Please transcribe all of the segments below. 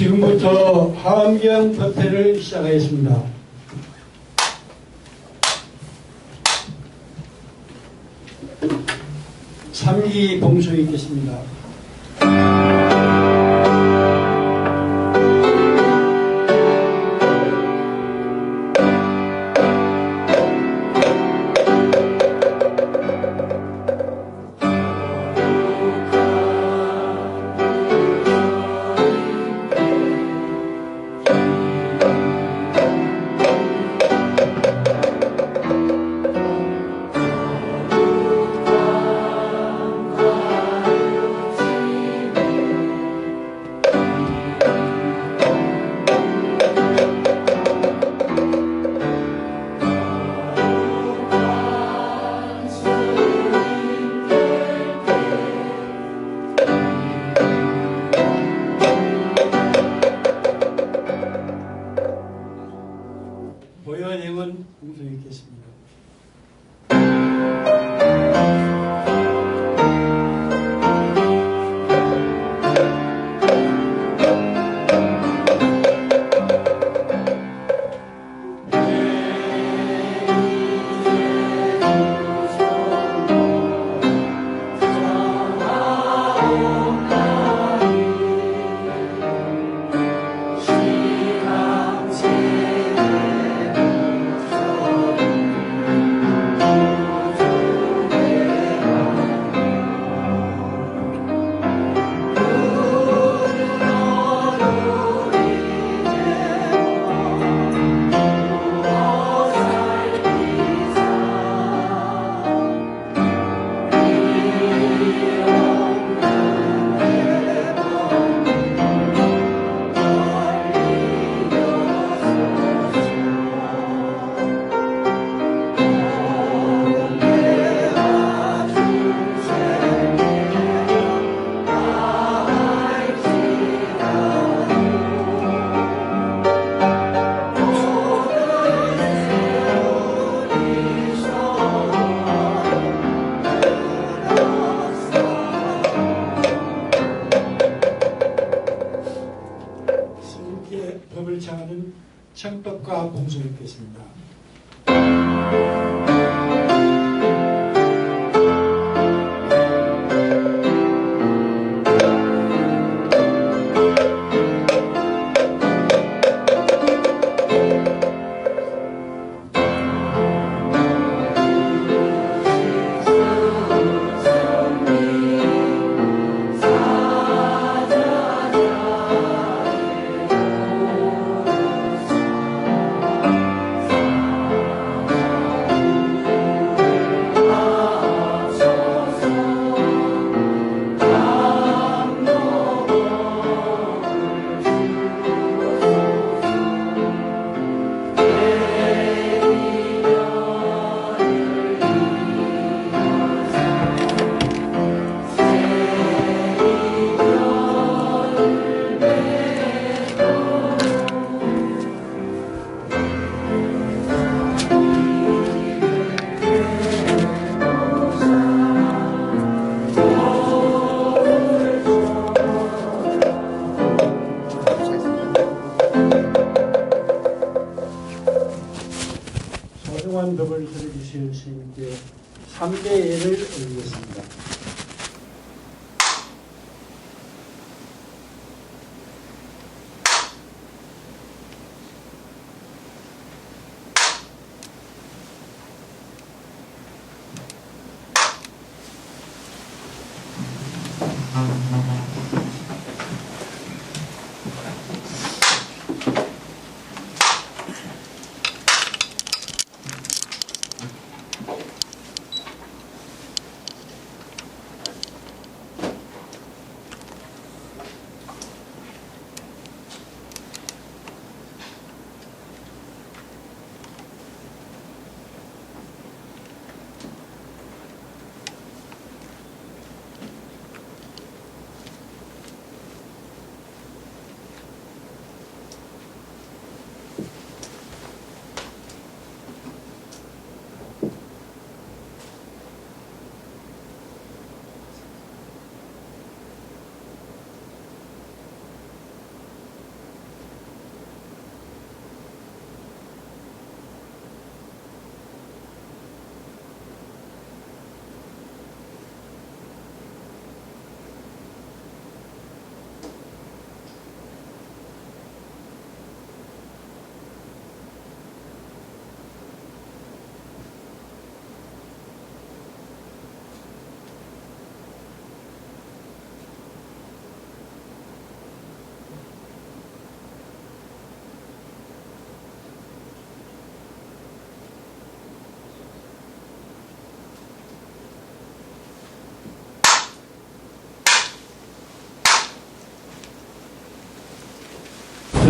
지금부터 하원경 법회를 시작하겠습니다. 삼기 봉송이 있겠습니다. 보현행은 봉송이 있겠습니다. 법을 정하는 청법과 봉송이 있겠습니다.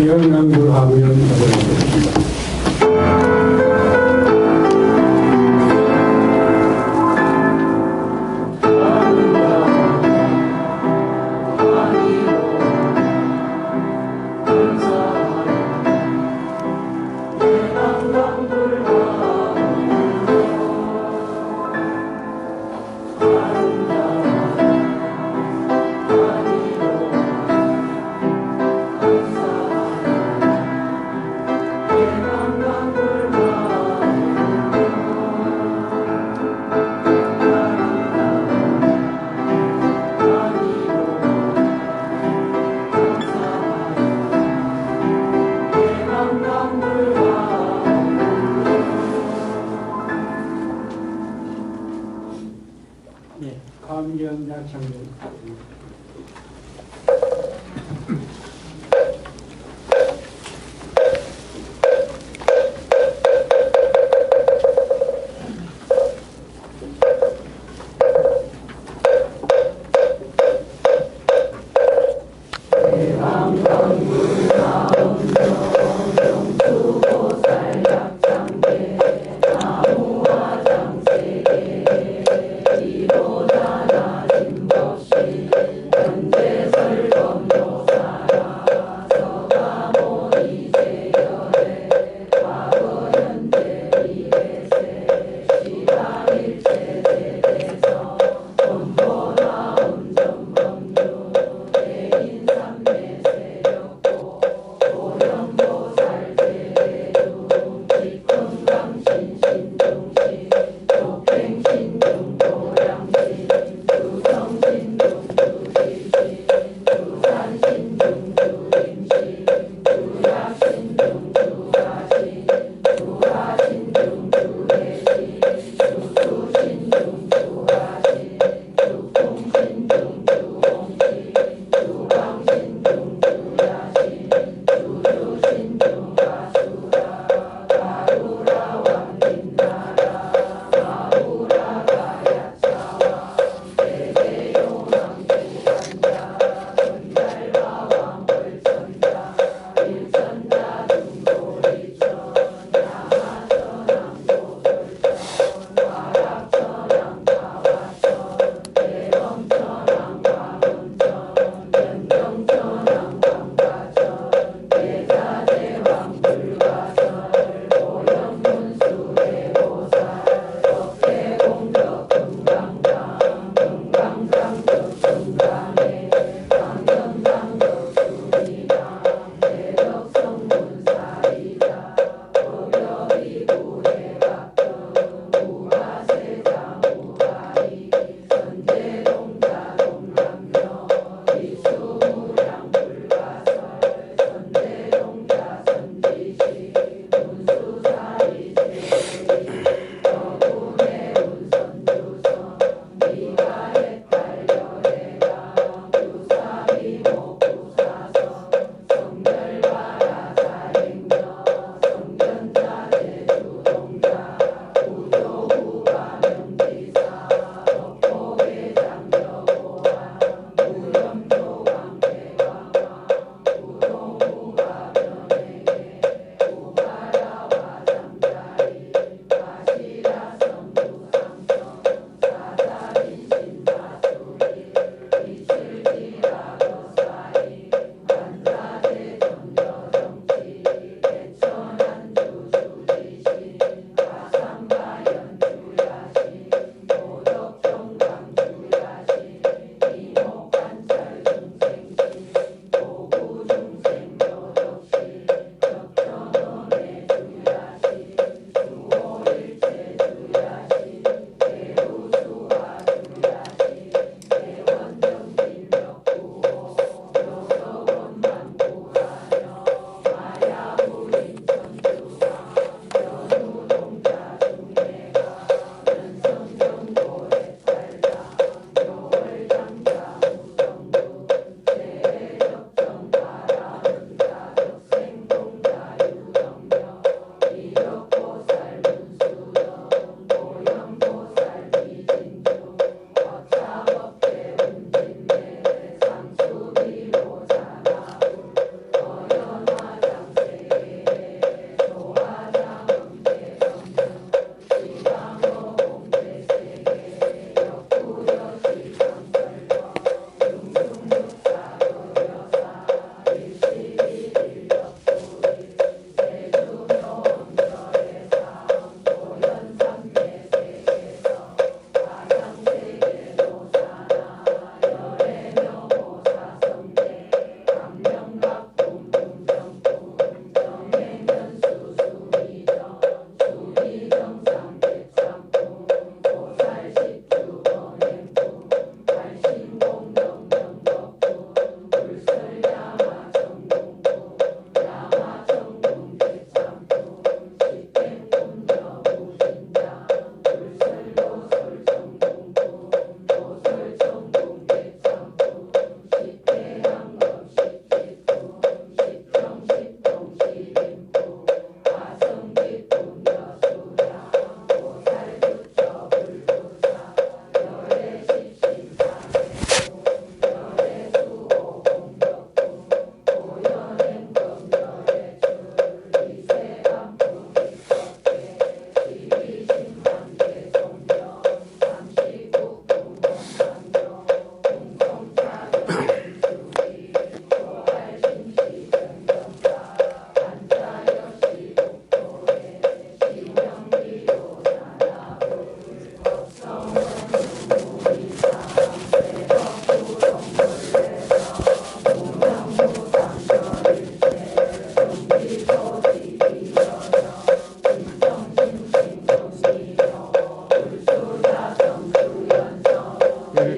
영남불하고연 받아보겠습니다. 네, 감경 약창전. 이로다 낮은 것이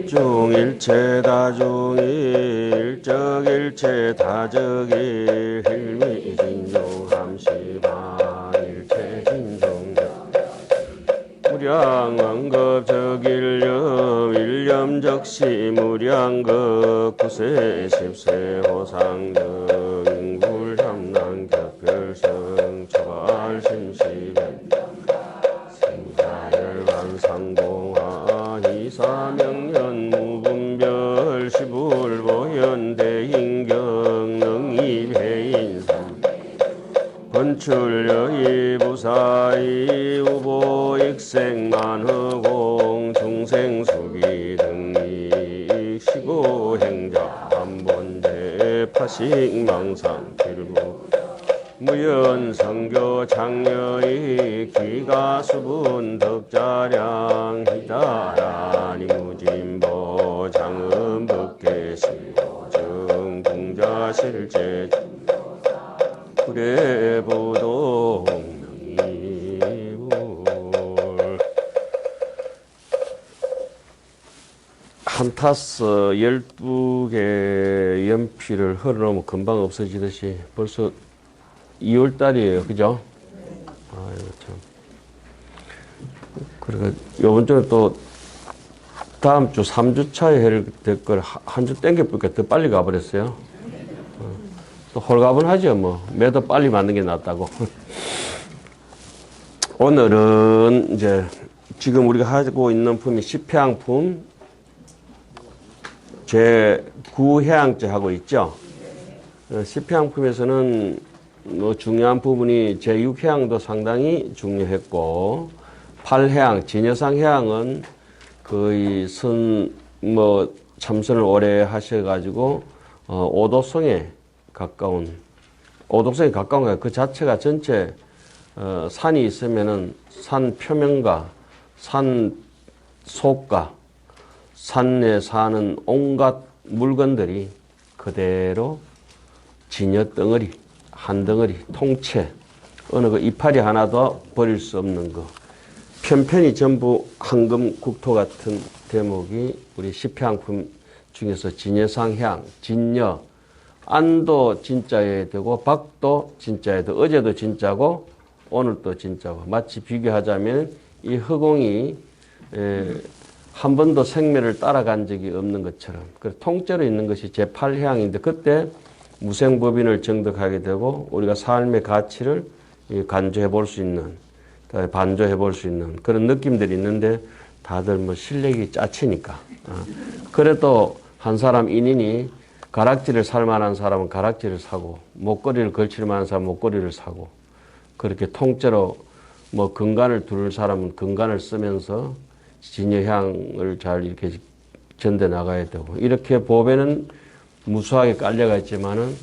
일중일체 다중일 적일체 다적일 hil미진종함시반일체 진종 무량왕급 적일념 일념적시 무량급 구세 십세 호상등 인불함난 격별성 처발심시변 생사열반상공화 이사명년 무분별 시불보현 대인경 능이배인삼 건출여의 부사의 우보익생만허공 중생수기 등이 시고행자 한본대 파식망상 필부 무연성교 장려의 기가수분 덕자량 희다라니 무진보 장음법계시고 정궁자실제 불의부동 능이불 한타스 12개 연필을 흘러놓으면 금방 없어지듯이 벌써 2월달이에요. 그죠? 아유, 참. 그러니까, 요번 주에 또, 다음 주 3주차에 해야 될 걸 한 주 땡겨보니까 더 빨리 가버렸어요. 또 홀가분하죠, 뭐. 매더 빨리 맞는 게 낫다고. 오늘은 이제, 지금 우리가 하고 있는 품이 십해양품, 제9해양째 하고 있죠? 십해양품에서는 중요한 부분이 제6해양도 상당히 중요했고, 8해양, 진여상 해양은 거의 참선을 오래 하셔가지고, 오도성에 가까운 거, 그 자체가 전체, 산이 있으면은 산 표면과 산 속과 산에 사는 온갖 물건들이 그대로 진여 덩어리, 한 덩어리, 통째, 어느 그 이파리 하나도 버릴 수 없는 거. 편편이 전부 황금 국토 같은 대목이 우리 십해양품 중에서 진여상해양, 진여, 안도 진짜여야 되고, 박도 진짜여야 되고, 어제도 진짜고, 오늘도 진짜고. 마치 비교하자면 이 허공이 한 번도 생매를 따라간 적이 없는 것처럼. 그래서 통째로 있는 것이 제8해양인데, 그때 무생법인을 정득하게 되고 우리가 삶의 가치를 간주해 볼 수 있는, 반조해 볼 수 있는 그런 느낌들이 있는데 다들 뭐 실력이 짜치니까. 그래도 한 사람 인인이 가락지를 살 만한 사람은 가락지를 사고 목걸이를 걸칠 만한 사람은 목걸이를 사고 그렇게 통째로 뭐 근간을 두를 사람은 근간을 쓰면서 진여향을 잘 이렇게 전대 나가야 되고 이렇게 보배는 무수하게 깔려가 있지만은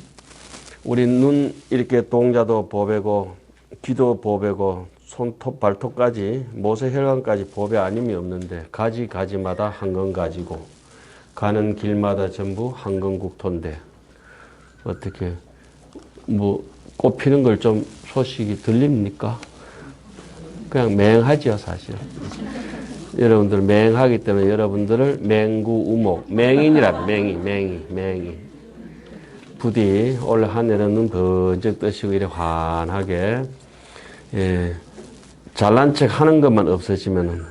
우리 눈 이렇게 동자도 보배고 귀도 보배고 손톱 발톱까지 모세혈관까지 보배 아님이 없는데 가지마다 한건 가지고 가는 길마다 전부 한건국토인데 어떻게 뭐 꽃피는 걸 좀 소식이 들립니까? 그냥 맹하죠 사실. 여러분들 맹하기 때문에 여러분들을 맹구우목, 맹인이라 맹이. 부디 올 한 해는 번쩍 뜨시고 이래 환하게, 잘난 척 하는 것만 없어지면은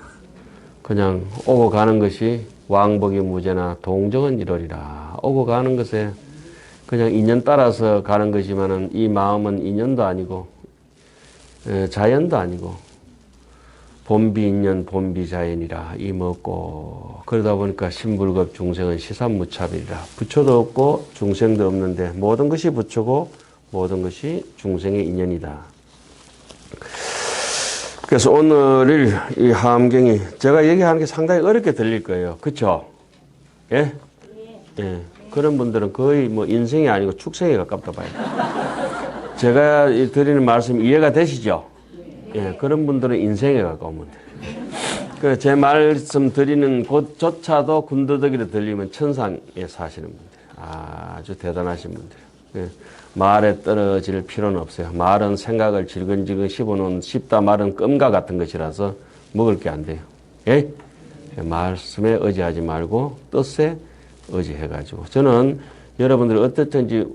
그냥 오고 가는 것이 왕복이 무죄나 동정은 이러리라. 오고 가는 것에 그냥 인연 따라서 가는 것이면은 이 마음은 인연도 아니고, 자연도 아니고, 본비인연 본비자연이라 이 먹고 그러다 보니까 신불급 중생은 시산무차별이라 부처도 없고 중생도 없는데 모든 것이 부처고 모든 것이 중생의 인연이다. 그래서 오늘 이 하암경이 제가 얘기하는 게 상당히 어렵게 들릴 거예요. 그렇죠? 예? 예. 그런 분들은 거의 뭐 인생이 아니고 축생에 가깝다 봐요. 제가 드리는 말씀 이해가 되시죠? 예, 그런 분들은 인생에 가까우면 돼요. 제 말씀 드리는 곳조차도 군더더기로 들리면 천상에 사시는 분들. 아주 대단하신 분들. 예, 말에 떨어질 필요는 없어요. 말은 생각을 질근질근 씹어놓은 씹다 말은 껌과 같은 것이라서 먹을 게 안 돼요. 예? 말씀에 의지하지 말고 뜻에 의지해가지고 저는 여러분들이 어떻든지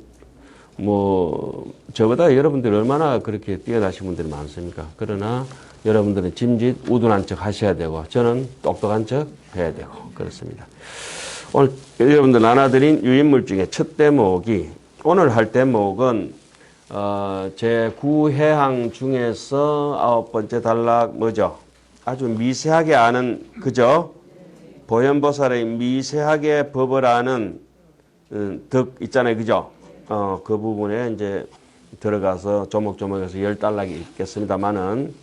뭐 저보다 여러분들이 얼마나 그렇게 뛰어나신 분들이 많습니까? 그러나 여러분들은 짐짓 우둔한 척 하셔야 되고 저는 똑똑한 척 해야 되고 그렇습니다. 오늘 여러분들 나눠드린 유인물 중에 첫 대목이 오늘 할 대목은 제 9해항 중에서 9번째 단락 뭐죠? 아주 미세하게 아는 그죠? 보현보살의 미세하게 법을 아는 덕 있잖아요, 그죠? 그 부분에 이제 들어가서 조목조목해서 10단락이 있겠습니다만은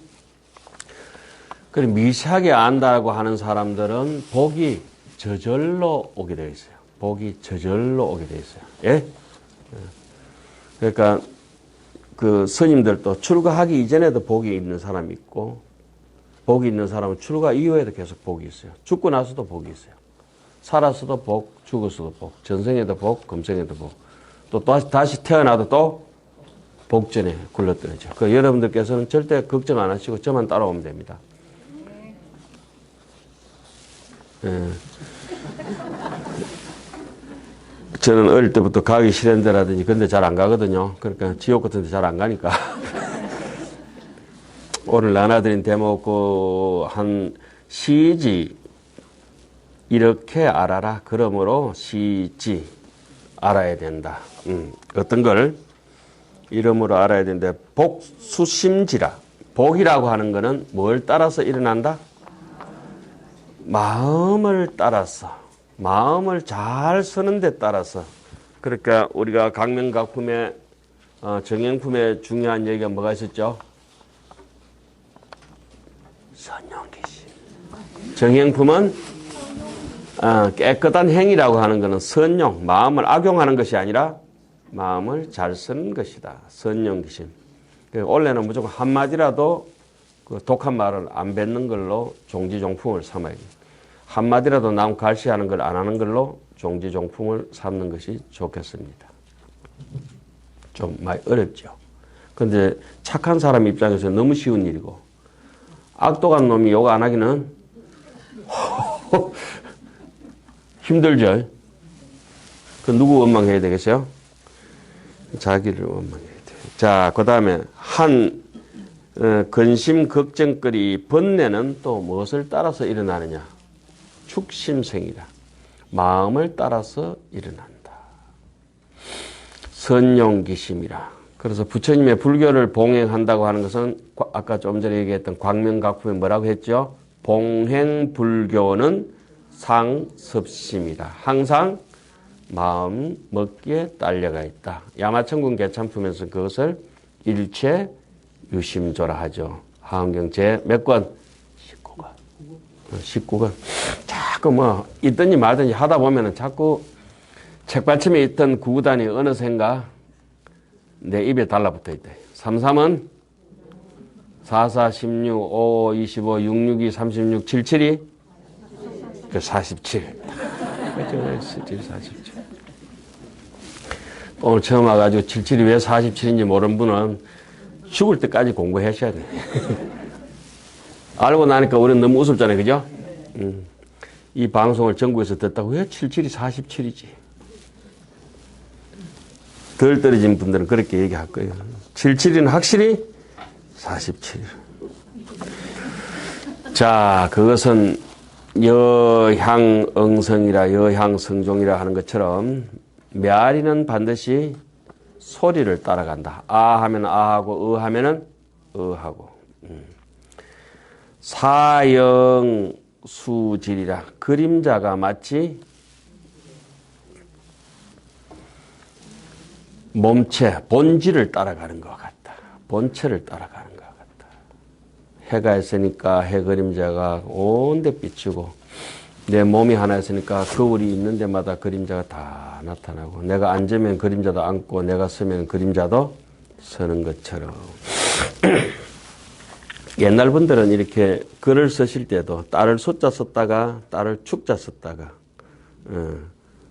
그래 미세하게 안다고 하는 사람들은 복이 저절로 오게 되어 있어요. 복이 저절로 오게 되어 있어요. 예? 그러니까 그 스님들도 출가하기 이전에도 복이 있는 사람이 있고 복이 있는 사람은 출가 이후에도 계속 복이 있어요. 죽고 나서도 복이 있어요. 살았어도 복, 죽었어도 복, 전생에도 복, 금생에도 복. 또 다시 태어나도 또 복전에 굴러떨어져. 그 여러분들께서는 절대 걱정 안 하시고 저만 따라오면 됩니다. 예. 저는 어릴 때부터 가기 싫은 데라든지 근데 잘 안 가거든요. 그러니까 지옥 같은 데 잘 안 가니까. 오늘 나눠드린 대목 한 시지 이렇게 알아라. 그러므로 시지 알아야 된다. 어떤 걸 이름으로 알아야 되는데 복수심지라. 복이라고 하는 거는 뭘 따라서 일어난다? 마음을 따라서. 마음을 잘 쓰는 데 따라서. 그러니까 우리가 각명각품의 정행품의 중요한 얘기가 뭐가 있었죠? 선용기심. 정행품은 깨끗한 행위라고 하는 것은 선용, 마음을 악용하는 것이 아니라 마음을 잘 쓰는 것이다. 선용기심. 원래는 무조건 한마디라도 그 독한 말을 안 뱉는 걸로 종지종품을 삼아야 됩니다. 한마디라도 남 갈시하는 걸 안 하는 걸로 종지종품을 삼는 것이 좋겠습니다. 좀 많이 어렵죠. 근데 착한 사람 입장에서 너무 쉬운 일이고 악독한 놈이 욕 안 하기는 힘들죠. 그 누구 원망해야 되겠어요? 자기를 원망해야 돼요. 자, 그 다음에 근심 걱정거리 번뇌는 또 무엇을 따라서 일어나느냐? 축심생이다. 마음을 따라서 일어난다. 선용기심이라. 그래서 부처님의 불교를 봉행한다고 하는 것은 아까 좀 전에 얘기했던 광명각품에 뭐라고 했죠? 봉행불교는 상습심이다. 항상 마음 먹기에 딸려가 있다. 야마천군 개참품에서 그것을 일체 유심조라 하죠. 하은경 제 몇 권? 19권. 19권. 자꾸 뭐 있든지 말든지 하다 보면은 자꾸 책받침에 있던 구구단이 어느샌가 내 입에 달라붙어 있다. 33은 44, 16, 55, 25, 662, 36, 77이 그 47. 47. 오늘 처음 와가지고 77이 왜 47인지 모르는 분은 죽을 때까지 공부하셔야 돼. 알고 나니까 우리는 너무 우습잖아요. 그죠? 이 방송을 전국에서 듣다고 왜 77이 47이지? 덜 떨어진 분들은 그렇게 얘기할 거예요. 77은 확실히 47. 자, 그것은 여향응성이라 여향성종이라 하는 것처럼 메아리는 반드시 소리를 따라간다. 아 하면 아하고 하면은 하고. 사영수질이라 그림자가 마치 몸체, 본질을 따라가는 것 같다. 본체를 따라가는 것 같다. 해가 있으니까 해 그림자가 온데 비추고 내 몸이 하나 있으니까 거울이 있는 데마다 그림자가 다 나타나고 내가 앉으면 그림자도 앉고 내가 서면 그림자도 서는 것처럼 옛날 분들은 이렇게 글을 쓰실 때도 딸을 숫자 썼다가 딸을 축자 썼다가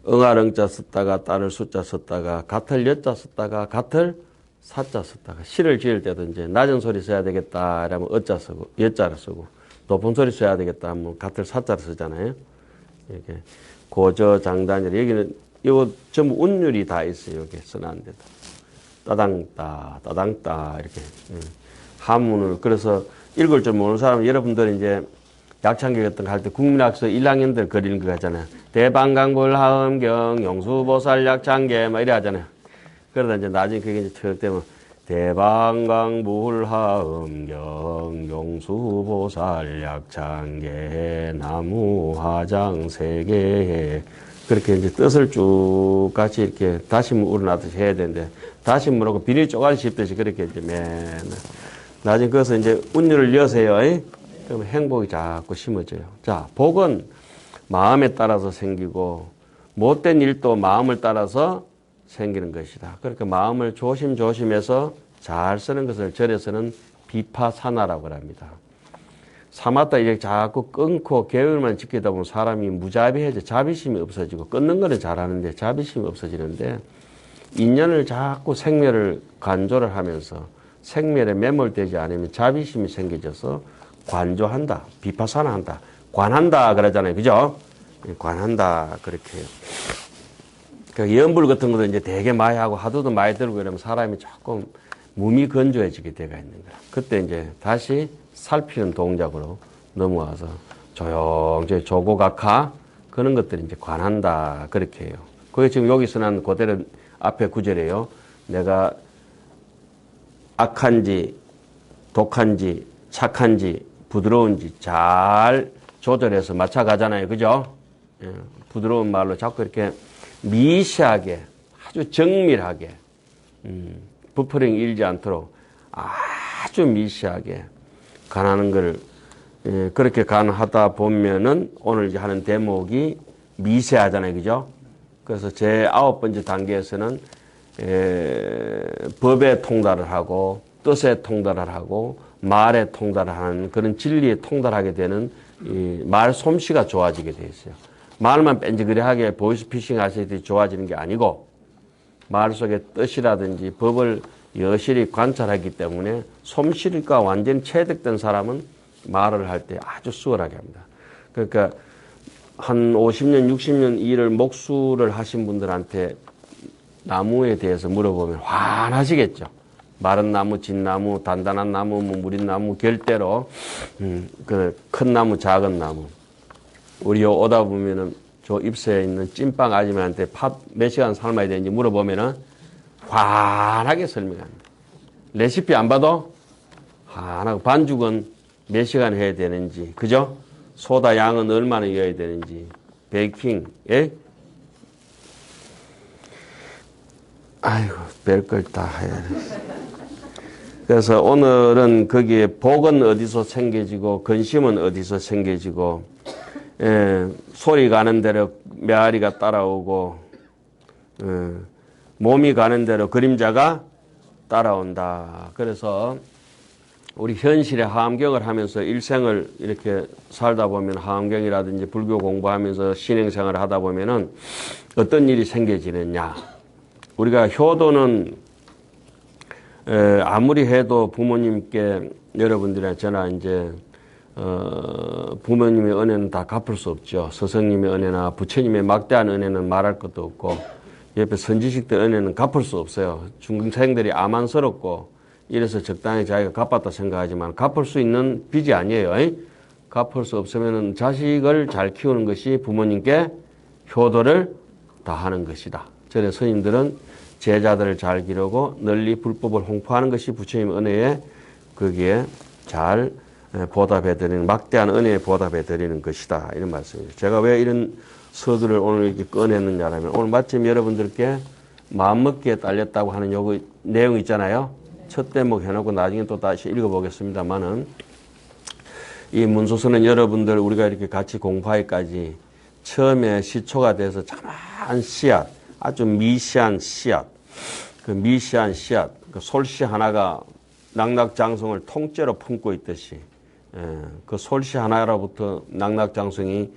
응아릉자 썼다가 딸을 숫자 썼다가 갓을 여자 썼다가 갓을 사자 썼다가 시를 지을 때도 이제 낮은 소리 써야 되겠다 이러면 어자 쓰고 여자를 쓰고 높은 소리 써야 되겠다 하면 갓을 사자를 쓰잖아요. 이렇게 고저장단이라 여기는 이거 전부 운율이 다 있어요. 여기 써놨는데도 따당따 따당따 이렇게 한문을 그래서 읽을 줄 모르는 사람은 여러분들 이제 약창기 같은 거 할 때 국민학서 1학년들 그리는 거 하잖아요. 대방강불하음경 용수보살 약창계 막 이래 하잖아요. 그러다 이제 나중에 그게 이제 척되면 대방강불하음경 용수보살 약창계 나무화장 세계해 그렇게 이제 뜻을 쭉 같이 이렇게 다시문 우러나듯이 해야 되는데 다시문하고 비닐 쪼가리 씹듯이 그렇게 이제 맨날 나중에 그것을 이제 운율을 여세요. 그러면 행복이 자꾸 심어져요. 자, 복은 마음에 따라서 생기고 못된 일도 마음을 따라서 생기는 것이다. 그러니까 마음을 조심조심해서 잘 쓰는 것을 절에서는 비파사나라고 합니다. 사마다 이렇게 자꾸 끊고 계율만 지키다 보면 사람이 무자비해져 자비심이 없어지고 끊는 거는 잘하는데 자비심이 없어지는데 인연을 자꾸 생멸을 간조를 하면서 생멸에 매몰되지 않으면 자비심이 생겨져서 관조한다, 비파사나한다, 관한다 그러잖아요, 그죠? 관한다 그렇게 해요. 그 연불 같은 것도 이제 되게 많이 하고 하도도 많이 들고 이러면 사람이 조금 몸이 건조해지게 돼가 있는 거야. 그때 이제 다시 살피는 동작으로 넘어와서 조용조용 조고각하 그런 것들이 이제 관한다 그렇게 해요. 그게 지금 여기서 난 그대로 앞에 구절이에요. 내가 악한지 독한지 착한지 부드러운지 잘 조절해서 맞춰가잖아요. 그죠? 예, 부드러운 말로 자꾸 이렇게 미시하게 아주 정밀하게 부풀링 일지 않도록 아주 미시하게 간하는 걸 그렇게 간하다 보면은 오늘 이제 하는 대목이 미세하잖아요. 그죠? 그래서 제 9번째 단계에서는 법에 통달을 하고 뜻에 통달을 하고 말에 통달을 하는 그런 진리에 통달하게 되는 이 말 솜씨가 좋아지게 돼 있어요. 말만 뺀지그레하게 보이스피싱 하시듯이 좋아지는 게 아니고 말 속의 뜻이라든지 법을 여실히 관찰하기 때문에 솜씨가 완전히 체득된 사람은 말을 할 때 아주 수월하게 합니다. 그러니까 한 50년, 60년 일을 목수를 하신 분들한테 나무에 대해서 물어보면 환하시겠죠. 마른 나무, 진나무, 단단한 나무, 뭐 무린 나무, 결대로 그 큰 나무, 작은 나무. 우리 오다 보면은 저 입새에 있는 찐빵 아줌마한테 팥 몇 시간 삶아야 되는지 물어보면은 환하게 설명합니다. 레시피 안 봐도 환하고 반죽은 몇 시간 해야 되는지, 그죠? 소다 양은 얼마나 넣어야 되는지, 베이킹, 예? 아이고, 별걸 다 해야 돼. 그래서 오늘은 거기에 복은 어디서 생겨지고 근심은 어디서 생겨지고 소리 가는 대로 메아리가 따라오고 몸이 가는 대로 그림자가 따라온다. 그래서 우리 현실의 하암경을 하면서 일생을 이렇게 살다 보면 하암경이라든지 불교 공부하면서 신행생활을 하다 보면은 어떤 일이 생겨지느냐. 우리가 효도는 아무리 해도 부모님께 여러분들이나 저나 이제 부모님의 은혜는 다 갚을 수 없죠. 스승님의 은혜나 부처님의 막대한 은혜는 말할 것도 없고 옆에 선지식들 은혜는 갚을 수 없어요. 중생들이 아만스럽고 이래서 적당히 자기가 갚았다 생각하지만 갚을 수 있는 빚이 아니에요. 갚을 수 없으면 자식을 잘 키우는 것이 부모님께 효도를 다하는 것이다. 저래 스님들은 제자들을 잘 기르고 널리 불법을 홍보하는 것이 부처님의 은혜에 거기에 잘 보답해드리는 막대한 은혜에 보답해드리는 것이다. 이런 말씀이죠. 제가 왜 이런 서두를 오늘 이렇게 꺼냈느냐면 오늘 마침 여러분들께 마음먹기에 딸렸다고 하는 요거 내용 있잖아요. 첫 대목 해놓고 나중에 또 다시 읽어보겠습니다만은 이 문소서는 여러분들 우리가 이렇게 같이 공부하기까지 처음에 시초가 돼서 자만 씨앗 아주 미시한 씨앗 그 미시한 씨앗, 그 솔씨 하나가 낙낙장성을 통째로 품고 있듯이 그 솔씨 하나로부터 낙낙장성이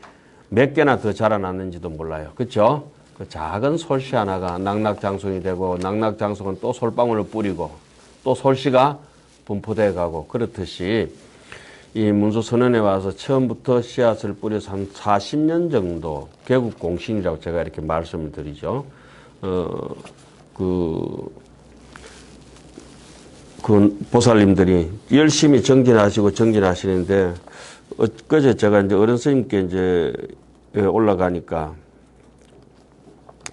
몇 개나 더 자라났는지도 몰라요. 그렇죠? 그 작은 솔씨 하나가 낙낙장성이 되고 낙낙장성은 또 솔방울을 뿌리고 또 솔씨가 분포돼 가고 그렇듯이 이 문수선언에 와서 처음부터 씨앗을 뿌려서 한 40년 정도 개국 공신이라고 제가 이렇게 말씀을 드리죠. 그 보살님들이 열심히 정진하시는데, 엊그제 제가 이제 어른 스님께 이제 올라가니까,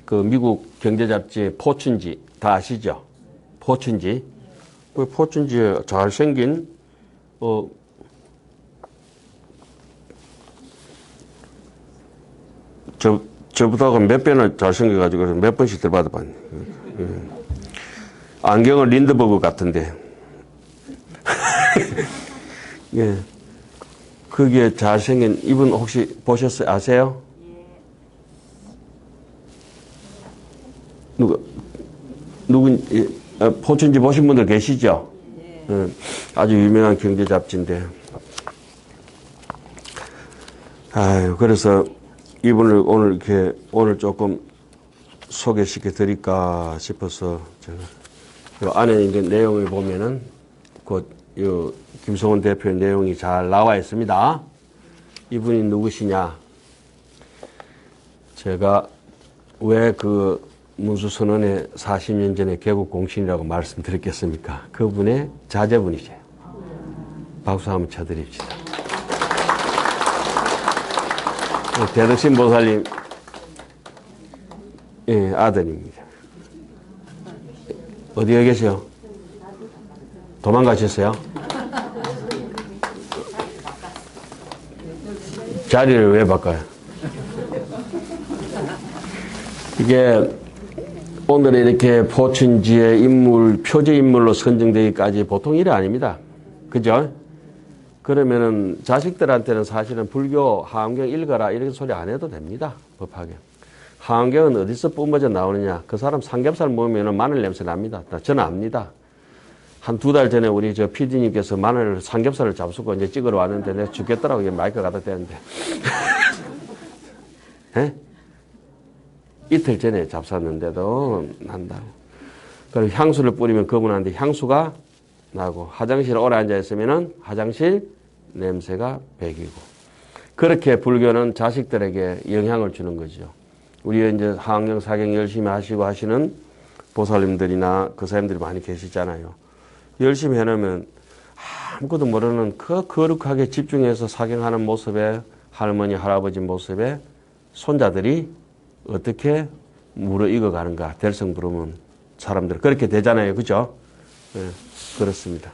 그 미국 경제 잡지 포춘지 다 아시죠? 포춘지. 그 포춘지에 잘생긴, 저보다가 몇 배나 잘생겨가지고 몇 번씩 들받아봤네. 안경은 린드버그 같은데. 예. 그게 잘생긴, 이분 혹시 보셨어요? 아세요? 포춘지 보신 분들 계시죠? 아주 유명한 경제 잡지인데. 그래서 이분을 오늘 조금 소개시켜 드릴까 싶어서 제가 요 안에 이제 내용을 보면은 김성원 대표의 내용이 잘 나와 있습니다. 이분이 누구시냐? 제가 왜 그 문수선언에 40년 전에 개국 공신이라고 말씀드렸겠습니까? 그분의 자제분이세요. 박수 한번 쳐드립시다. 대덕신 보살님, 예, 아들입니다. 어디에 계세요? 도망가셨어요? 자리를 왜 바꿔요? 이게 오늘 이렇게 포춘지의 인물, 표제 인물로 선정되기까지 보통 일이 아닙니다. 그죠? 그러면은 자식들한테는 사실은 불교 하엄경 읽어라 이런 소리 안 해도 됩니다. 법하게. 하엄경은 어디서 뿜어져 나오느냐? 그 사람 삼겹살 먹으면 마늘 냄새 납니다. 저는 압니다. 한 2달 전에 우리 저 PD님께서 삼겹살을 잡수고 이제 찍으러 왔는데 내가 죽겠더라고. 마이크 갖다 대는데. 예? 이틀 전에 잡쌌는데도 난다고. 그럼 향수를 뿌리면 그분한테 향수가 나고, 화장실에 오래 앉아있으면은 화장실 냄새가 배기고. 그렇게 불교는 자식들에게 영향을 주는 거죠. 우리 이제 하엄경 사경 열심히 하시고 하시는 보살님들이나 그 사람들이 많이 계시잖아요. 열심히 해놓으면 아무것도 모르는 그 거룩하게 집중해서 사경하는 모습에, 할머니, 할아버지 모습에 손자들이 어떻게 무르익어가는가. 될성 부르면 사람들 그렇게 되잖아요. 그죠? 네, 그렇습니다.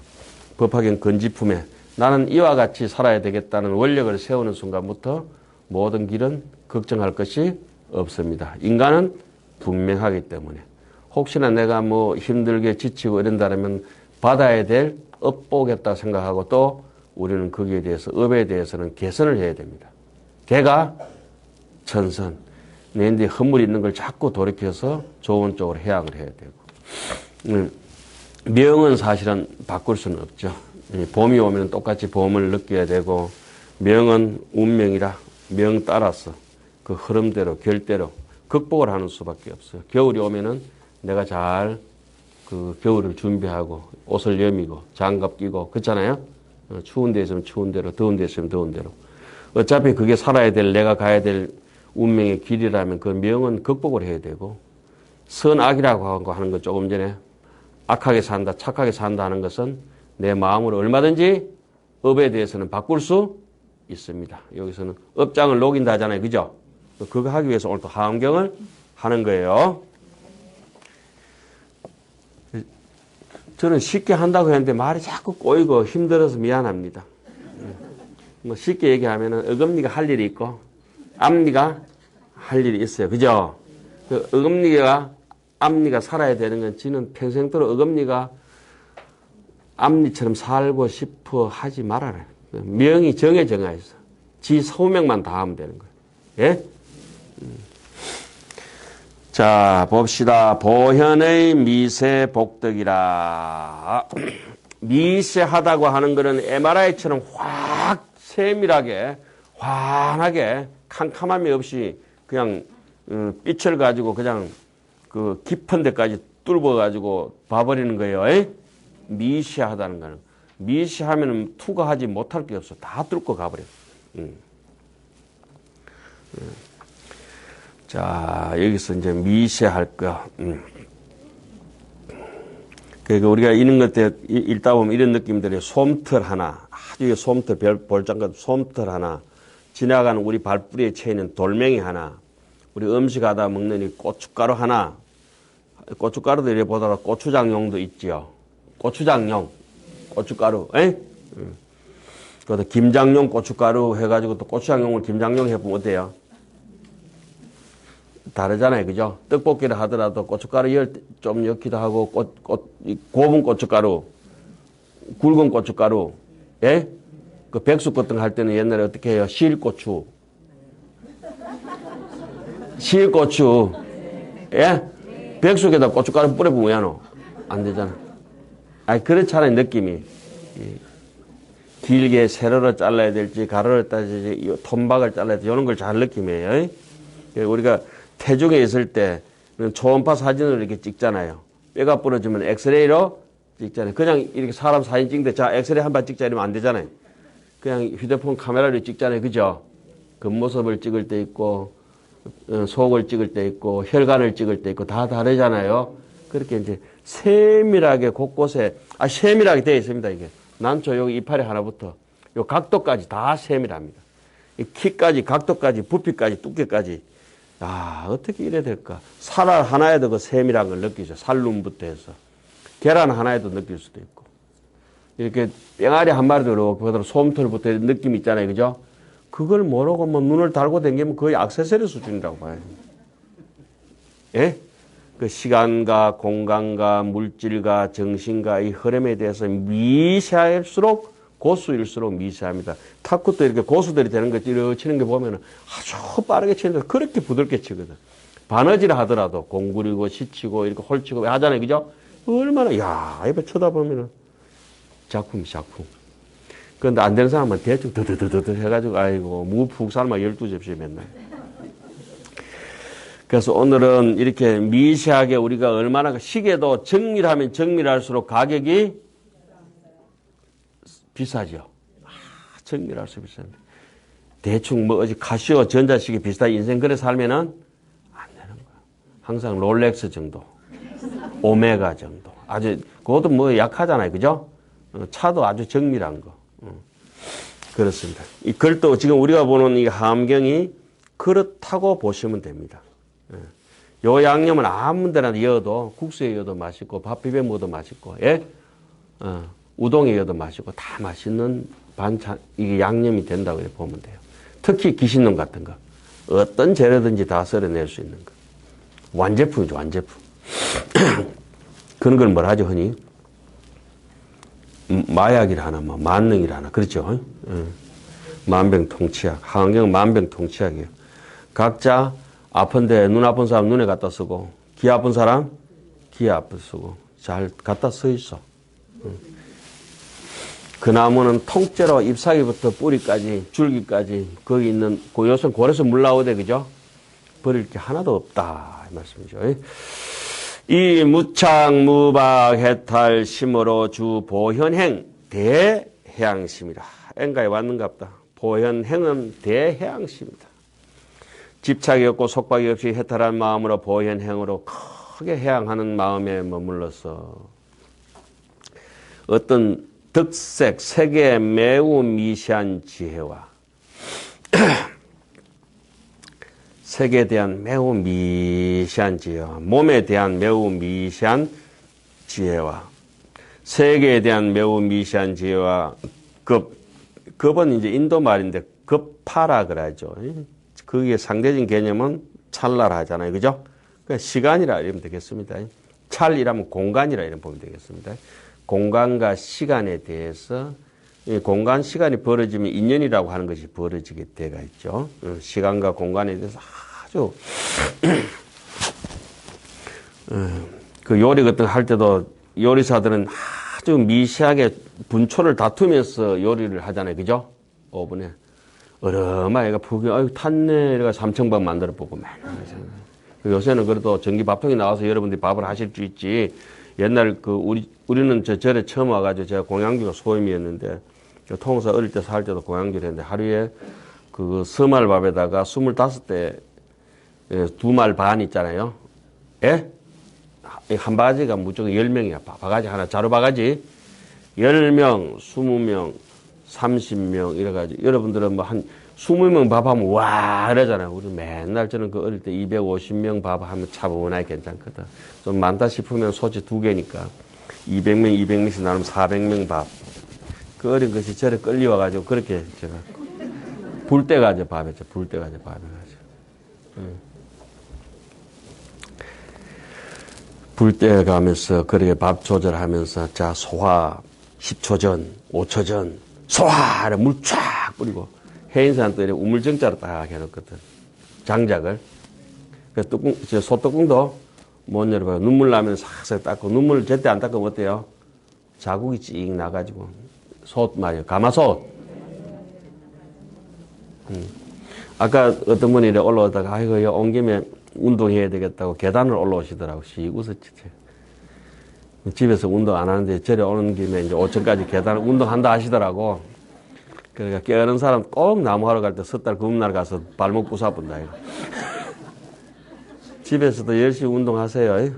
법화경 건지품에 나는 이와 같이 살아야 되겠다는 원력을 세우는 순간부터 모든 길은 걱정할 것이 없습니다. 인간은 분명하기 때문에. 혹시나 내가 뭐 힘들게 지치고 이런다면 받아야 될 업보겠다 생각하고, 또 우리는 거기에 대해서, 업에 대해서는 개선을 해야 됩니다. 개가 천선. 내인데 허물이 있는 걸 자꾸 돌이켜서 좋은 쪽으로 해양을 해야 되고. 명은 사실은 바꿀 수는 없죠. 봄이 오면 똑같이 봄을 느껴야 되고, 명은 운명이라 명 따라서 그 흐름대로 결대로 극복을 하는 수밖에 없어요. 겨울이 오면은 내가 잘 그 겨울을 준비하고 옷을 여미고 장갑 끼고 그렇잖아요. 추운 데 있으면 추운 대로, 더운 데 있으면 더운 대로. 어차피 그게 살아야 될, 내가 가야 될 운명의 길이라면 그 명은 극복을 해야 되고, 선악이라고 하는 건 조금 전에 악하게 산다, 착하게 산다 하는 것은 내 마음으로 얼마든지 업에 대해서는 바꿀 수 있습니다. 여기서는 업장을 녹인다 하잖아요. 그죠? 그거 하기 위해서 오늘 또 하엄경을 하는 거예요. 저는 쉽게 한다고 했는데 말이 자꾸 꼬이고 힘들어서 미안합니다. 뭐 쉽게 얘기하면은 어금니가 할 일이 있고 앞니가 할 일이 있어요. 그죠? 그 어금니가 앞니가 살아야 되는 건 지는 평생도록 어금니가 앞니처럼 살고 싶어 하지 말아라. 명이 정해져 있어. 지 소명만 다하면 되는 거예요. 예? 자, 봅시다. 보현의 미세복덕이라. 미세하다고 하는 것은 MRI처럼 확 세밀하게, 환하게, 캄캄함이 없이 그냥 빛을 가지고 그냥 그 깊은 데까지 뚫어가지고 봐버리는 거예요. 미세하다는 거는. 미시하면 투과하지 못할 게 없어. 다 뚫고 가버려. 자, 여기서 이제 미시할 거. 그러니까 우리가 이런 것들 읽다 보면 이런 느낌들이 솜털 하나, 아주 솜털, 볼장같은 솜털 하나, 지나가는 우리 발뿌리에 채이는 돌멩이 하나, 우리 음식하다 먹는 이 고춧가루 하나, 고춧가루도 이래 보다가 고추장용도 있지요. 고추장용, 고춧가루, 에? 그것도 김장용 고춧가루 해가지고 또 고추장용을 김장용 해보면 어때요? 다르잖아요. 그죠? 떡볶이를 하더라도 고춧가루 좀 넣기도 하고, 곱은 고춧가루, 굵은 고춧가루, 예? 그 백숙 같은 거 할 때는 옛날에 어떻게 해요? 실고추. 실고추. 예? 백숙에다 고춧가루 뿌려보면 왜 안 오? 안 되잖아. 아니, 그렇잖아요. 느낌이. 길게 세로로 잘라야 될지, 가로로 따질지, 톰박을 잘라야 될지, 이런 걸 잘 느낌이에요. 우리가 태중에 있을 때 초음파 사진을 이렇게 찍잖아요. 뼈가 부러지면 엑스레이로 찍잖아요. 그냥 이렇게 사람 사진 찍는데 자 엑스레이 한 번 찍자 이러면 안 되잖아요. 그냥 휴대폰 카메라로 찍잖아요. 그죠? 겉모습을 찍을 때 있고 속을 찍을 때 있고 혈관을 찍을 때 있고 다 다르잖아요. 그렇게 이제 세밀하게 곳곳에 세밀하게 되어 있습니다. 이게 난초 여기 이파리 하나부터 요 각도까지 다 세밀합니다. 이 키까지 각도까지 부피까지 두께까지 어떻게 이래야 될까? 살 하나에도 그 세밀한 걸 느끼죠. 살룸부터 해서. 계란 하나에도 느낄 수도 있고. 이렇게 뺑아리 한 마리도 그렇고, 그다음 솜털부터 느낌 있잖아요. 그죠? 그걸 모르고 뭐 눈을 달고 다니면 거의 액세서리 수준이라고 봐요. 예? 그 시간과 공간과 물질과 정신과 이 흐름에 대해서 미세할수록 고수일수록 미세합니다. 탁구도 이렇게 고수들이 되는 거 치는 거 보면 아주 빠르게 치는데 그렇게 부드럽게 치거든. 바느질 하더라도 공구리고 시치고 이렇게 홀치고 하잖아요. 그죠? 얼마나, 이거 쳐다보면은 작품. 그런데 안 되는 사람은 대충 드드드드 해가지고, 아이고, 무 푹 삶아 12접시 맨날. 그래서 오늘은 이렇게 미세하게 우리가 얼마나 시계도 정밀하면 정밀할수록 가격이 비싸죠. 정밀할수록 비싼데. 대충 뭐, 어디 카시오 전자시계 비슷하게 인생 그래 살면은 안 되는 거야. 항상 롤렉스 정도. 오메가 정도. 아주, 그것도 뭐 약하잖아요. 그죠? 차도 아주 정밀한 거. 그렇습니다. 이 글도 지금 우리가 보는 이 함경이 그렇다고 보시면 됩니다. 요 양념은 아무 데나 넣어도 국수에 넣어도 맛있고 밥 비벼 먹어도 맛있고, 예? 우동에 넣어도 맛있고 다 맛있는 반찬, 이게 양념이 된다고 보면 돼요. 특히 기신놈 같은 거. 어떤 재료든지 다 썰어낼 수 있는 거. 완제품이죠, 완제품. 그런 걸 뭐라 하죠, 흔히? 마약이라 하나, 뭐, 만능이라 하나. 그렇죠? 만병통치약. 항경 만병통치약이에요. 각자 아픈데 눈 아픈 사람 눈에 갖다 쓰고, 귀 아픈 사람 귀에 앞에 쓰고, 잘 갖다 써 있어. 그 나무는 통째로 잎사귀부터 뿌리까지, 줄기까지, 거기 있는, 요새 고래에서 물 나오대, 그죠? 버릴 게 하나도 없다. 이 말씀이죠. 이 무창무박 해탈 심으로 주 보현행 대해양심이라. 엔가에 왔는갑다. 보현행은 대해양심이다. 집착이 없고 속박이 없이 해탈한 마음으로 보현행으로 크게 해양하는 마음에 머물러서 어떤 득색, 세계에 매우 미시한 지혜와 색에 대한 매우 미시한 지혜와 몸에 대한 매우 미시한 지혜와 세계에 대한 매우 미시한 지혜와 급은 이제 인도 말인데 급파라 그러죠. 그게 상대적인 개념은 찰나라 하잖아요. 그죠? 그러니까 시간이라 이러면 되겠습니다. 찰이라면 공간이라 이러면 보면 되겠습니다. 공간과 시간에 대해서 공간, 시간이 벌어지면 인연이라고 하는 것이 벌어지게 돼가 있죠. 시간과 공간에 대해서 아주 그 요리 같은 거 할 때도 요리사들은 아주 미세하게 분초를 다투면서 요리를 하잖아요. 그죠? 오븐에. 얼마나 푹이, 아유, 탔네. 이래가 삼청밥 만들어 보고 맨날. 요새는 그래도 전기 밥통이 나와서 여러분들이 밥을 하실 수 있지. 옛날 우리는 저 절에 처음 와가지고 제가 공양주가 소임이었는데, 통사 어릴 때 살 때도 공양주를 했는데, 하루에 그 서말밥에다가 25대 2말 반 있잖아요. 예? 한 바가지가 무조건 10명이야. 바가지 하나, 자루 바가지. 10명, 20명, 30명, 이래가지고. 여러분들은 뭐 한 20명 밥하면 와, 이러잖아요. 우리 맨날 저는 그 어릴 때 250명 밥하면 차분하게 괜찮거든. 좀 많다 싶으면 소치 2개니까. 200명, 200명씩 나누면 400명 밥. 그 어린 것이 저래 끌려와가지고 그렇게 제가 불 때 가져 밥했죠. 불 때 가져 밥해가지고. 불 때 가면서 그렇게 밥 조절하면서 자 소화 10초 전, 5초 전 소화 물 쫙 뿌리고 해인사는 또 우물정자로 딱 해놓거든. 장작을. 그 뚜껑, 소뚜껑도 못 열어봐요. 눈물 나면 싹싹 닦고 눈물 제때 안 닦으면 어때요? 자국이 찍 나가지고 솥 말이에요. 가마솥. 아까 어떤 분이 올라오다가 아이고 온 김에 운동해야 되겠다고 계단을 올라오시더라고. 씩 웃었지. 집에서 운동 안 하는데 저리 오는 김에 이제 5층까지 계단을 운동한다 하시더라고. 그러니까 깨어는 사람 꼭 나무하러 갈 때 섣달 금날 가서 발목 부사본다. 집에서도 열심히 운동하세요.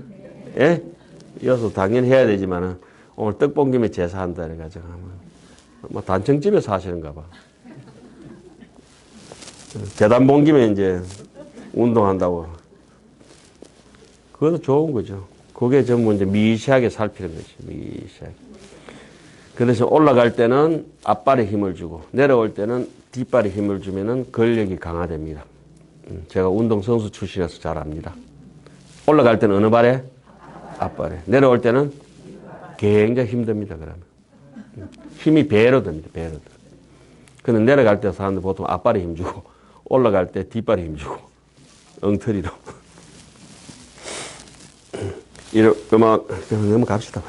예? 이어서 당연히 해야 되지만은 오늘 떡 본 김에 제사한다 이래가지고 뭐 단층집에서 하시는가 봐. 계단 본 김에 이제 운동한다고. 그것도 좋은 거죠. 그게 전부 이제 미시하게 살피는 거지. 미시하게. 그래서 올라갈 때는 앞발에 힘을 주고 내려올 때는 뒷발에 힘을 주면은 근력이 강화됩니다. 제가 운동선수 출신이라서 잘 압니다. 올라갈 때는 어느 발에? 앞발에. 내려올 때는 굉장히 힘듭니다. 그러면. 힘이 배로 듭니다. 배로 듭니다. 근데 내려갈 때 사람들 보통 앞발에 힘 주고 올라갈 때 뒷발에 힘 주고 엉터리로. 넘어갑시다.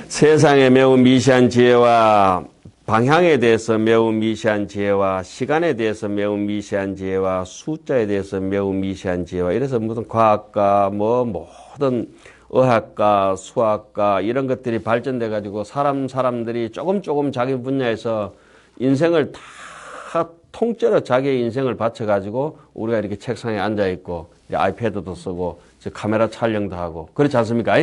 세상에 매우 미시한 지혜와 방향에 대해서 매우 미시한 지혜와 시간에 대해서 매우 미시한 지혜와 숫자에 대해서 매우 미시한 지혜와 이래서 무슨 과학과 뭐 모든 의학과 수학과 이런 것들이 발전돼 가지고 사람들이 조금 자기 분야에서 인생을 다 통째로 자기의 인생을 바쳐 가지고 우리가 이렇게 책상에 앉아 있고 아이패드도 쓰고 카메라 촬영도 하고 그렇지 않습니까?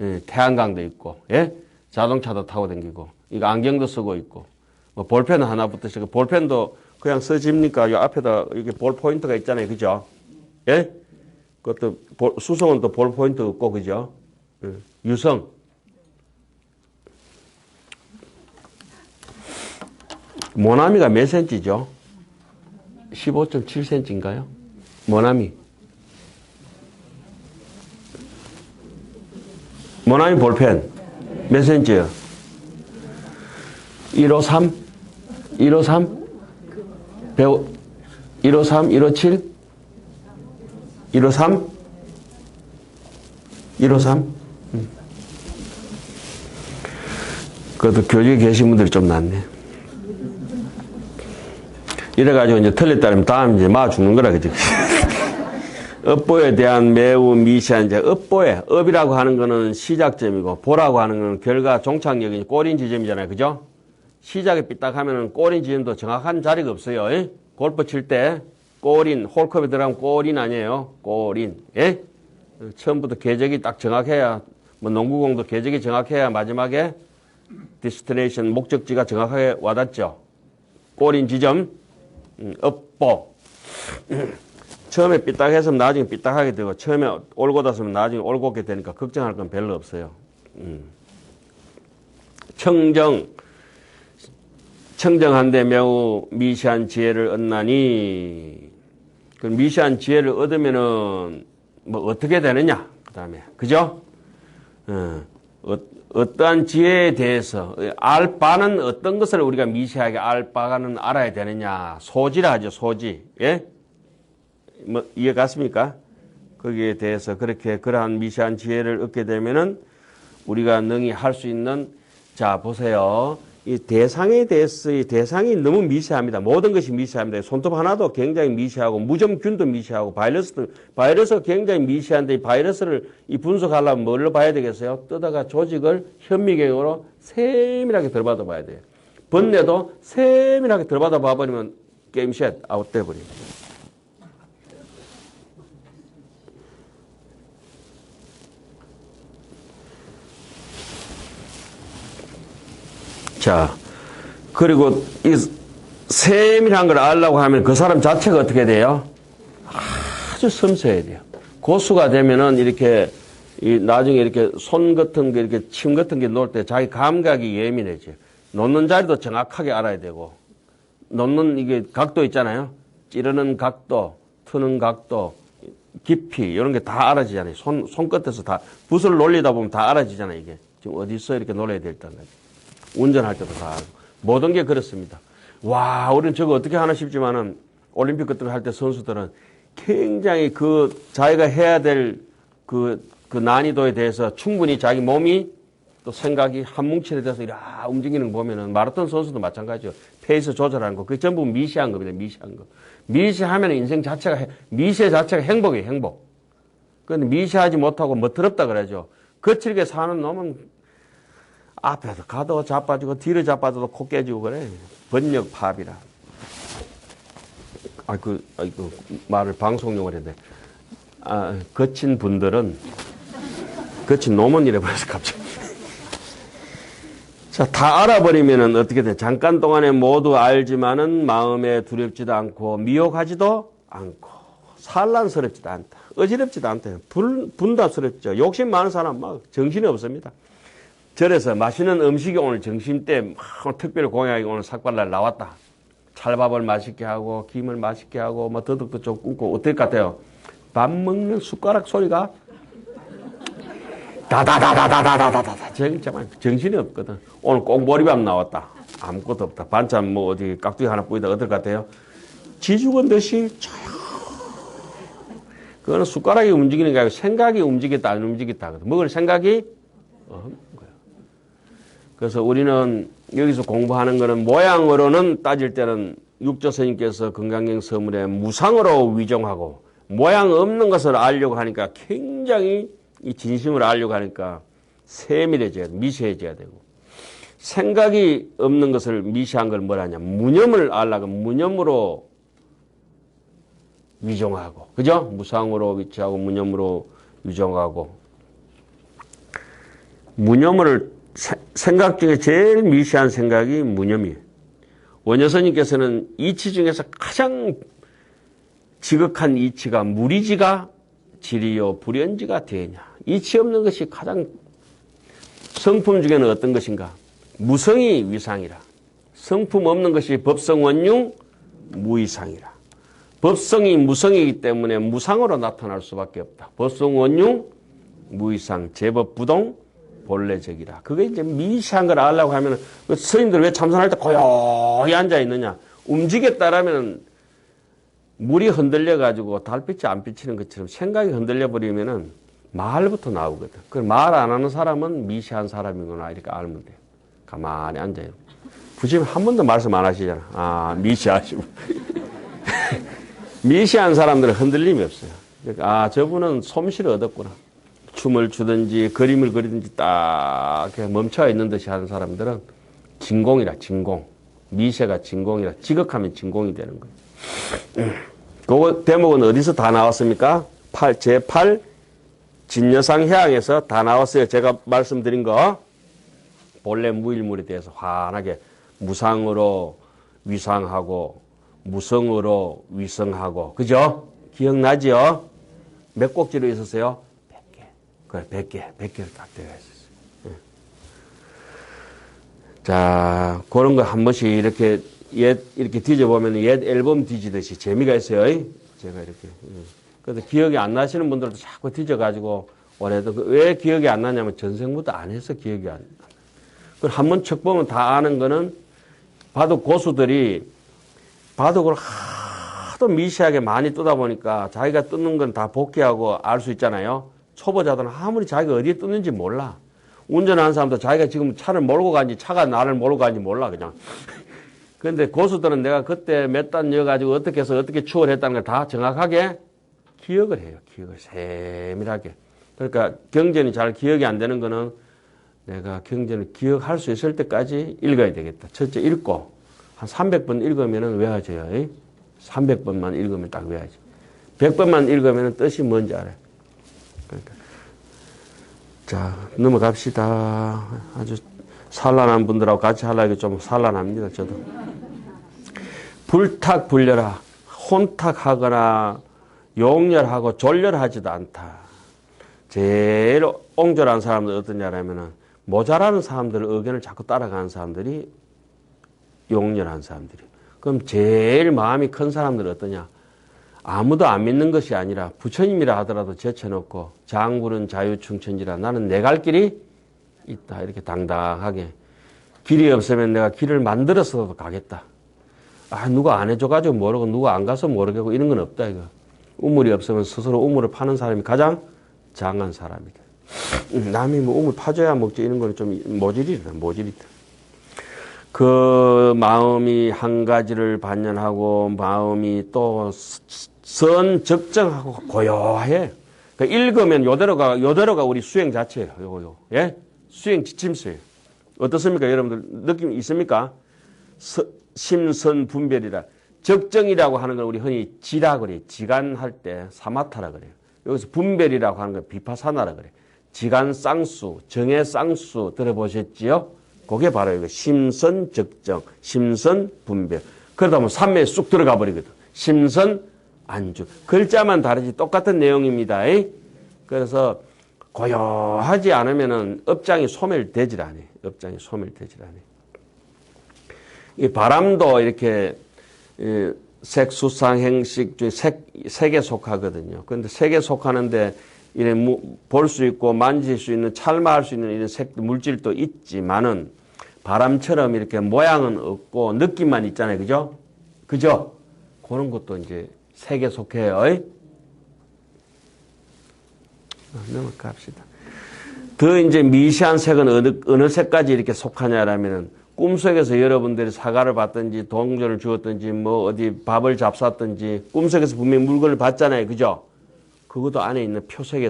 예, 태양광도 있고 예? 자동차도 타고 다니고 이거 안경도 쓰고 있고 뭐 볼펜 하나부터 시작해 볼펜도 그냥 써집니까? 이 앞에다 이게 볼 포인트가 있잖아요, 그죠? 예? 그것도 수성은 또 볼 포인트 없고 그죠? 예. 유성 모나미가 몇 센치죠? 15.7cm인가요? 모나미 볼펜 몇 센치요? 153? 153? 153? 157? 153? 153? 그것도 교직에 계신 분들이 좀 낫네. 이래가지고 이제 틀렸다면 다음 이제 맞아 죽는 거라, 그지? 업보에 대한 매우 미시한 이제 업이라고 하는 거는 시작점이고 보라고 하는 거는 결과 종착역이 꼬린 지점이잖아요, 그죠? 시작에 삐딱하면은 꼬린 지점도 정확한 자리가 없어요. 예? 골프 칠 때 꼬린 홀컵에 들어가면 꼬린 아니에요, 꼬린. 예? 처음부터 궤적이 딱 정확해야 뭐 농구공도 궤적이 정확해야 마지막에 디스티네이션 목적지가 정확하게 와닿죠. 꼬린 지점, 업보. 처음에 삐딱해서 나중에 삐딱하게 되고 처음에 올곧았으면 나중에 올곧게 되니까 걱정할 건 별로 없어요. 청정한데 매우 미시한 지혜를 얻나니 그 미시한 지혜를 얻으면은 뭐 어떻게 되느냐 그 다음에 그죠? 어떠한 지혜에 대해서 알 바는 어떤 것을 우리가 미시하게 알 바는 알아야 되느냐 소지라 하죠. 소지. 예? 뭐 이해 갔습니까? 거기에 대해서 그러한 미시한 지혜를 얻게 되면은 우리가 능히 할 수 있는 자 보세요. 이 대상에 대해서 이 대상이 너무 미세합니다. 모든 것이 미세합니다. 손톱 하나도 굉장히 미세하고 무좀균도 미세하고 바이러스가 굉장히 미세한데 이 바이러스를 이 분석하려면 뭘로 봐야 되겠어요? 뜯어가 조직을 현미경으로 세밀하게 들어받아 봐야 돼요. 번뇌도 세밀하게 들어받아 봐버리면 게임 셋 아웃돼 버립니다. 자, 그리고 이 세밀한 걸 알려고 하면 그 사람 자체가 어떻게 돼요? 아주 섬세해야 돼요. 고수가 되면은 이렇게 나중에 이렇게 손 같은 게 이렇게 침 같은 게 놓을 때 자기 감각이 예민해져요. 놓는 자리도 정확하게 알아야 되고, 놓는 이게 각도 있잖아요. 찌르는 각도, 트는 각도, 깊이 이런 게 다 알아지잖아요. 손끝에서 다 붓을 놀리다 보면 다 알아지잖아요. 이게 지금 어디서 이렇게 놀아야 될 때인가. 운전할 때도 다 알고. 모든 게 그렇습니다. 와, 우리는 저거 어떻게 하나 싶지만은 올림픽 같은 거 할 때 선수들은 굉장히 자기가 해야 될 그 난이도에 대해서 충분히 자기 몸이 또 생각이 한 뭉치에 대해서 이렇게 움직이는 거 보면은 마라톤 선수도 마찬가지죠. 페이스 조절하는 거. 그게 전부 미시한 겁니다. 미시한 거. 미시하면 인생 자체가, 미시 자체가 행복이에요. 행복. 그런데 미시하지 못하고 멋더럽다 그러죠. 거칠게 사는 놈은 앞에서 가도 자빠지고 뒤로 자빠져도 코 깨지고 그래. 번역 파업이라. 말을 방송용을 했는데. 거친 분들은, 거친 놈은 이래버려서 갑자기. 자, 다 알아버리면은 어떻게 돼? 잠깐 동안에 모두 알지만은 마음에 두렵지도 않고, 미혹하지도 않고, 산란스럽지도 않다. 어지럽지도 않다. 분답스럽죠. 욕심 많은 사람 막 정신이 없습니다. 절에서 맛있는 음식이 오늘 점심때 막 특별히 공약이 오늘 삭발날 나왔다. 찰밥을 맛있게 하고 김을 맛있게 하고 뭐 더덕도 좀 굽고 어떨 것 같아요? 밥 먹는 숟가락 소리가 다다다다다다다다다 정말 정신이 없거든. 오늘 꼭 머리밥 나왔다. 아무것도 없다. 반찬 뭐 어디 깍두기 하나 뿌리다 어떨 것 같아요? 지죽은 듯이 조용. 그거는 숟가락이 움직이는 게 아니고 생각이 움직였다 안 움직였다. 먹을 생각이 없는 거예요. 그래서 우리는 여기서 공부하는 거는 모양으로는 따질 때는 육조 스님께서 건강경 서문에 무상으로 위정하고 모양 없는 것을 알려고 하니까 굉장히 이 진심을 알려고 하니까 세밀해져야 돼. 미세해져야 되고. 생각이 없는 것을 미시한 걸 뭐라 하냐. 무념을 알라고 무념으로 위정하고. 그죠? 무상으로 위치하고 무념으로 위정하고. 무념을 생각 중에 제일 미시한 생각이 무념이에요. 원효스님께서는 이치 중에서 가장 지극한 이치가 무리지가 지리요 불연지가 되냐. 이치 없는 것이 가장 성품 중에는 어떤 것인가? 무성이 위상이라. 성품 없는 것이 법성원융 무위상이라. 법성이 무성이기 때문에 무상으로 나타날 수밖에 없다. 법성원융 무위상 제법부동 본래적이라. 그게 이제 미시한 걸 알려고 하면 스님들 왜 참선할 때 고요히 앉아 있느냐. 움직였다라면 물이 흔들려가지고 달빛이 안 비치는 것처럼 생각이 흔들려버리면은 말부터 나오거든. 그걸 말 안 하는 사람은 미시한 사람이구나. 이렇게 알면 돼요. 가만히 앉아요. 부처님 한 번도 말씀 안 하시잖아. 미시하시고. 미시한 사람들은 흔들림이 없어요. 그러니까 저분은 솜씨를 얻었구나. 춤을 추든지 그림을 그리든지 딱 멈춰 있는 듯이 하는 사람들은 진공이라, 진공. 미세가 진공이라, 지극하면 진공이 되는 거예요. 그 대목은 어디서 다 나왔습니까? 제8 진여상 해양에서 다 나왔어요. 제가 말씀드린 거. 본래 무일물에 대해서 환하게 무상으로 위상하고 무성으로 위성하고. 그죠? 기억나죠? 몇 꼭지로 있었어요? 100개. 그래, 100개를 딱 되어 있었어요. 자, 그런 거 한 번씩 이렇게 이렇게 뒤져보면 옛 앨범 뒤지듯이 재미가 있어요. 제가 이렇게. 그래서 기억이 안 나시는 분들도 자꾸 뒤져가지고 원해도 왜 기억이 안 나냐면 전생부터 안 해서 기억이 안 나. 그걸 한번 척 보면 다 아는 거는 바둑 고수들이 바둑을 하도 미시하게 많이 뜨다 보니까 자기가 뜯는 건 다 복귀하고 알 수 있잖아요. 초보자들은 아무리 자기가 어디에 뜯는지 몰라. 운전하는 사람도 자기가 지금 차를 몰고 가는지 차가 나를 몰고 가는지 몰라, 그냥. 근데 고수들은 내가 그때 몇 단 넣어가지고 어떻게 해서 어떻게 추월을 했다는 걸 다 정확하게 기억을 해요. 기억을 세밀하게. 그러니까 경전이 잘 기억이 안 되는 거는 내가 경전을 기억할 수 있을 때까지 읽어야 되겠다. 첫째 읽고 한 300번 읽으면 외워져요. 300번만 읽으면 딱 외워야지. 100번만 읽으면 뜻이 뭔지 알아요. 그러니까. 자, 넘어갑시다. 아주 산란한 분들하고 같이 하려고 좀 산란합니다, 저도. 불탁불려라. 혼탁하거나 용렬하고 졸렬하지도 않다. 제일 옹졸한 사람들 어떠냐라면은 모자라는 사람들 의견을 자꾸 따라가는 사람들이 용렬한 사람들이. 그럼 제일 마음이 큰 사람들은 어떠냐? 아무도 안 믿는 것이 아니라 부처님이라 하더라도 제쳐놓고 장불은 자유충천지라 나는 내 갈 길이 있다. 이렇게 당당하게. 길이 없으면 내가 길을 만들어서도 가겠다. 아, 누가 안 해줘가지고 모르고 누가 안 가서 모르겠고 이런 건 없다, 이거. 우물이 없으면 스스로 우물을 파는 사람이 가장 장한 사람이다. 남이 뭐 우물 파줘야 먹지 이런 거는 좀 모질이다. 그 마음이 한 가지를 반연하고 마음이 또 선적정하고 고요해. 그러니까 읽으면 요대로가 우리 수행 자체예요. 요거. 예? 수행 지침서예요. 어떻습니까? 여러분들 느낌 있습니까? 심선 분별이라. 적정이라고 하는 건 우리 흔히 지라 그래요. 지간할 때 사마타라 그래요. 여기서 분별이라고 하는 건 비파사나라 그래요. 지간 쌍수, 정의 쌍수 들어보셨지요? 그게 바로 이거 심선 적정, 심선 분별. 그러다 보면 삼매에 쑥 들어가 버리거든. 심선 안주. 글자만 다르지 똑같은 내용입니다. 그래서 고요하지 않으면은 업장이 소멸되질 않아요. 업장이 소멸되질 않아요. 이 바람도 이렇게 색수상 행식 중에 색에 속하거든요. 그런데 색에 속하는데 이래 볼 수 있고 만질 수 있는 찰마할 수 있는 이런 색 물질도 있지만은 바람처럼 이렇게 모양은 없고 느낌만 있잖아요. 그죠? 그죠? 그런 것도 이제 색에 속해요. 넘어갑시다. 더 이제 미시한 색은 어느 색까지 이렇게 속하냐라면은 꿈속에서 여러분들이 사과를 받든지 동전을 주었든지 뭐 어디 밥을 잡쌌든지 꿈속에서 분명히 물건을 받잖아요. 그죠? 그것도 안에 있는 표색에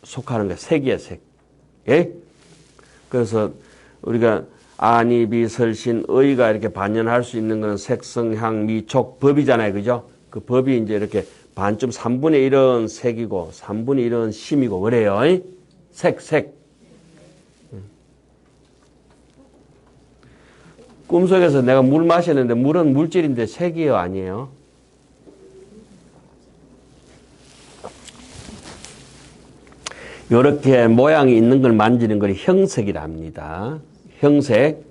속하는 거예요. 색이에요, 색. 예? 그래서 우리가 아니, 비, 설신, 의가 이렇게 반연할 수 있는 거는 색성향, 미촉, 법이잖아요. 그죠? 그 법이 이제 이렇게 반쯤 3분의 1은 색이고 3분의 1은 심이고 그래요. 색. 꿈속에서 내가 물 마셨는데 물은 물질인데 색이요, 아니에요? 요렇게 모양이 있는 걸 만지는 걸 형색이랍니다. 형색.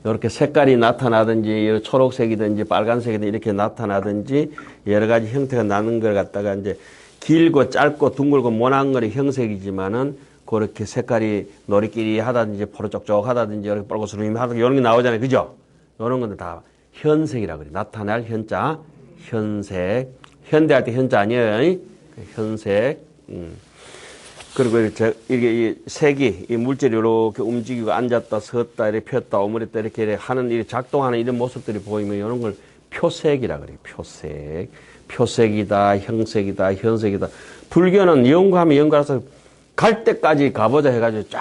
요렇게 색깔이 나타나든지, 초록색이든지, 빨간색이든지 이렇게 나타나든지, 여러 가지 형태가 나는 걸 갖다가 이제 길고 짧고 둥글고 모난 거리 형색이지만은, 그렇게 색깔이 노리끼리 하다든지, 포르쪽쪽 하다든지, 이렇게 뻘고스름이 하다든지, 이런 게 나오잖아요. 그죠? 이런 건데 다 현색이라고 그래요. 나타날 현자, 현색. 현대할 때 현자 아니에요? 현색. 그리고 이게 이 색이, 이 물질이 이렇게 움직이고 앉았다, 섰다, 이렇게 폈다, 오므렸다, 이렇게 하는, 이렇게 작동하는 이런 모습들이 보이면 이런 걸 표색이라 그래요. 표색. 표색이다, 형색이다, 현색이다. 불교는 연구하면 연구해서 갈 때까지 가보자 해가지고 쫙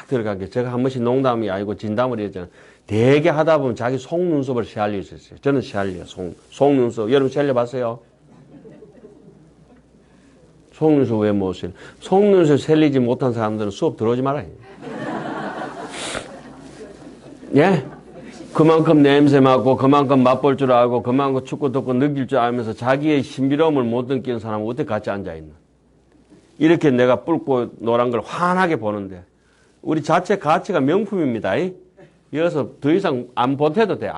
들어가게. 제가 한 번씩 농담이 아니고 진담을 했잖아요. 되게 하다 보면 자기 속눈썹을 세알릴 수 있어요. 저는 세알려요. 속눈썹. 여러분 세알려봤어요? 속눈썹 왜 못 세요? 속눈썹 세리지 못한 사람들은 수업 들어오지 말아요. 예? 그만큼 냄새 맡고, 그만큼 맛볼 줄 알고, 그만큼 춥고 덥고 느낄 줄 알면서 자기의 신비로움을 못 느끼는 사람은 어떻게 같이 앉아있나? 이렇게 내가 붉고 노란 걸 환하게 보는데, 우리 자체 가치가 명품입니다. 이어서 더 이상 안 보태도 돼.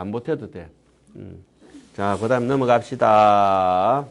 자, 그 다음 넘어갑시다.